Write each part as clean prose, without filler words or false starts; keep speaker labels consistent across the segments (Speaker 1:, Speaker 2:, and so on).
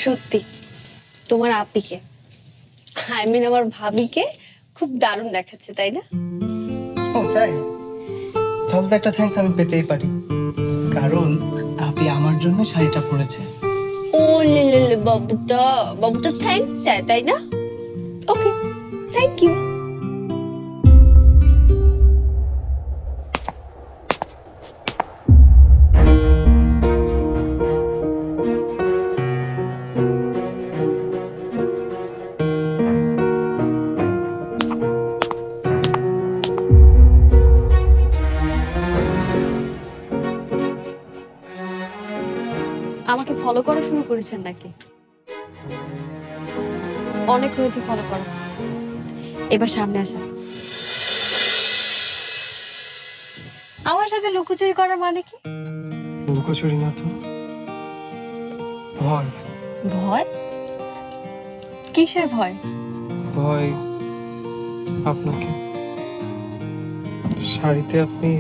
Speaker 1: সত্যি তোমার আপিকে I mean আমার ভাবিকে খুব দারুণ দেখাচ্ছে, তাই না?
Speaker 2: ও তাই? তাহলে তো একটা থ্যাঙ্কস আমি পেতেই পারি, কারণ আপি আমার জন্য শাড়িটা পরেছে।
Speaker 1: ও লে লে লে, বাবুটা থ্যাঙ্কস চায়, তাই না? ওকে, থ্যাংক ইউ। আমাকে ফলো করা শুরু করেছেন নাকি? অনেক হয়েছে ফলো করা, এবার সামনে আসেন। আমার সাথে লুকোচুরি করার মানে কি?
Speaker 2: লুকোচুরি না তো, ভয়।
Speaker 1: ভয়? কিসের ভয়?
Speaker 2: ভয় আপনাকে। শাড়িতে আপনি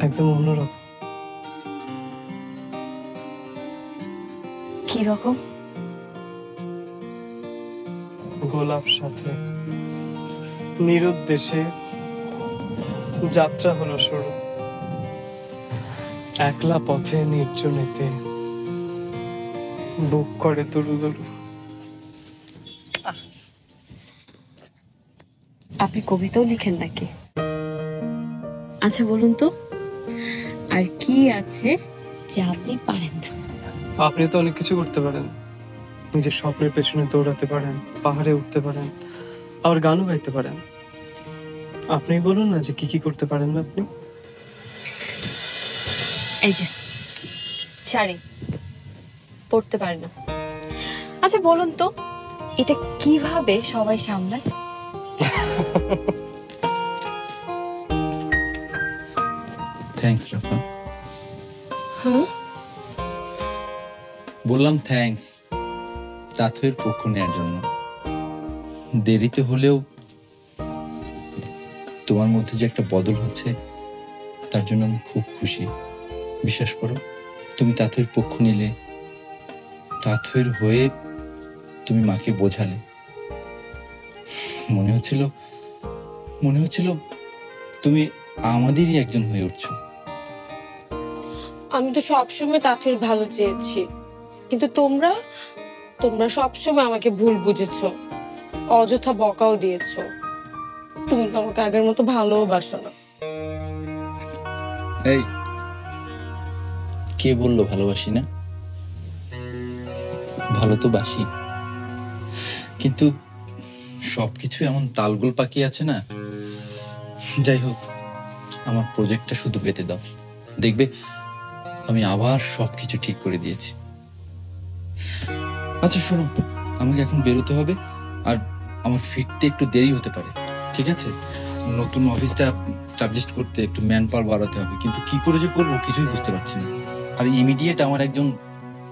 Speaker 2: একদম অন্যরকম।
Speaker 1: কি রকম?
Speaker 2: গোলাপ সাথে নিরুদ্দেশে যাত্রা হলো শুরু, একলা পথে নির্জনেতে বুক করে দুরু দুরু।
Speaker 1: আপনি কবিতাও লিখেন নাকি? আচ্ছা বলুন তো, আর কি আছে যে আপনি পারেন না?
Speaker 2: আপনি তো অনেক কিছু করতে পারেন, নিজের স্বপ্নের পেছনে দৌড়াতে পারেন, পাহাড়ে উঠতে পারেন, আবার গানও গাইতে পারেন। আপনি বলুন না যে কি কি করতে পারেন না আপনি।
Speaker 1: এই যে শাড়ি পরতে পারে না। আচ্ছা বলুন তো, এটা কিভাবে সবাই সামলায়?
Speaker 3: থ্যাঙ্কস রাফা।
Speaker 1: হ্যাঁ,
Speaker 3: বললাম থ্যাঙ্কস তাথইয়ের পক্ষ নেওয়ার জন্য। দেরিতে হলেও তোমার মধ্যে যে একটা বদল হচ্ছে তার জন্য আমি খুব খুশি। বিশ্বাস করো, তুমি তাথইয়ের পক্ষ নিলে, তাথইয়ের হয়ে তুমি মাকে বোঝালে। মনে হচ্ছিল তুমি আমাদেরই একজন হয়ে উঠছো।
Speaker 4: আমি তো সবসময় তাথইয়ের ভালো চেয়েছি, কিন্তু তোমরা সবসময় আমাকে ভুল বুঝেছো, অযথা বকাও দিয়েছো। তুমি তো আমাকে আগের মতো ভালোবাসো না।
Speaker 3: এই কে বললো ভালোবাসি না? ভালো তো বাসি, কিন্তু সবকিছু এমন তালগোল পাকিয়ে আছে না। যাই হোক, আমার প্রজেক্টটা শুধু পেতে দাও, দেখবে আমি আবার সবকিছু ঠিক করে দিয়েছি। আচ্ছা শোনো, আমাকে এখন বেরোতে হবে, আর আমার ফিরতে একটু দেরি হতে পারে, ঠিক আছে? নতুন অফিসটা স্টাবলিশ করতে একটু ম্যান পাওয়ার বাড়াতে হবে, কিন্তু কি করে যে করবো কিছুই বুঝতে পারছি না। আর ইমিডিয়েট আমার একজন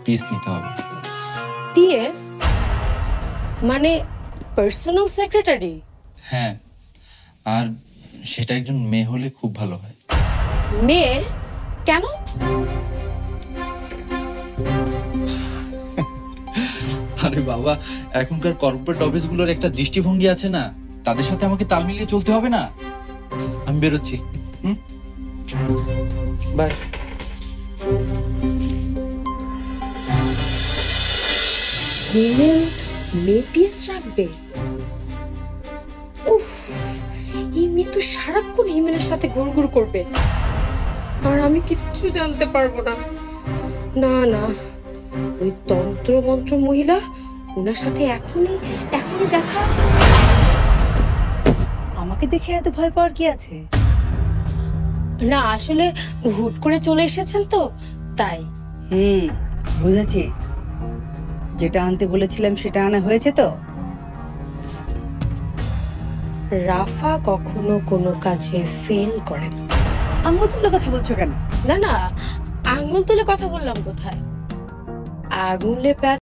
Speaker 3: পিএস নিতে হবে।
Speaker 4: পিএস মানে পার্সোনাল সেক্রেটারি?
Speaker 3: হ্যাঁ, আর সেটা একজন মেয়ে হলে খুব ভালো হয়।
Speaker 4: মেয়ে? কেন?
Speaker 3: আরে বাবা, এখনকার কর্পোরেট অফিসগুলোর একটা দৃষ্টিভঙ্গি আছে না, তাদের সাথে আমাকে তাল মিলিয়ে চলতে হবে না। আমি বেরোচ্ছি।
Speaker 2: বাই।
Speaker 4: হিমেল মেয়ে পিএস রাখবে? উফ, এই মেয়ে তো সারাক্ষণ হিমেলের সাথে ঘুরঘুর করবে, আর আমি কিচ্ছু জানতে পারবো না। না না, ওই তন্ত্র মন্ত্র মহিলা, ওনার সাথে এখনই দেখা।
Speaker 5: আমাকে দেখে এত ভয় পাওয়ার কি আছে?
Speaker 4: না আসলে হুট করে চলে এসেছেন তো তাই।
Speaker 5: বুঝেছি, যেটা আনতে বলেছিলাম সেটা আনা হয়েছে তো?
Speaker 4: রাফা কখনো কোনো কাজে ফেল করে না।
Speaker 5: আঙুল তুলে কথা বলছো কেন?
Speaker 4: না না, আঙ্গুল তুলে কথা বললাম কোথায়? আঙুলে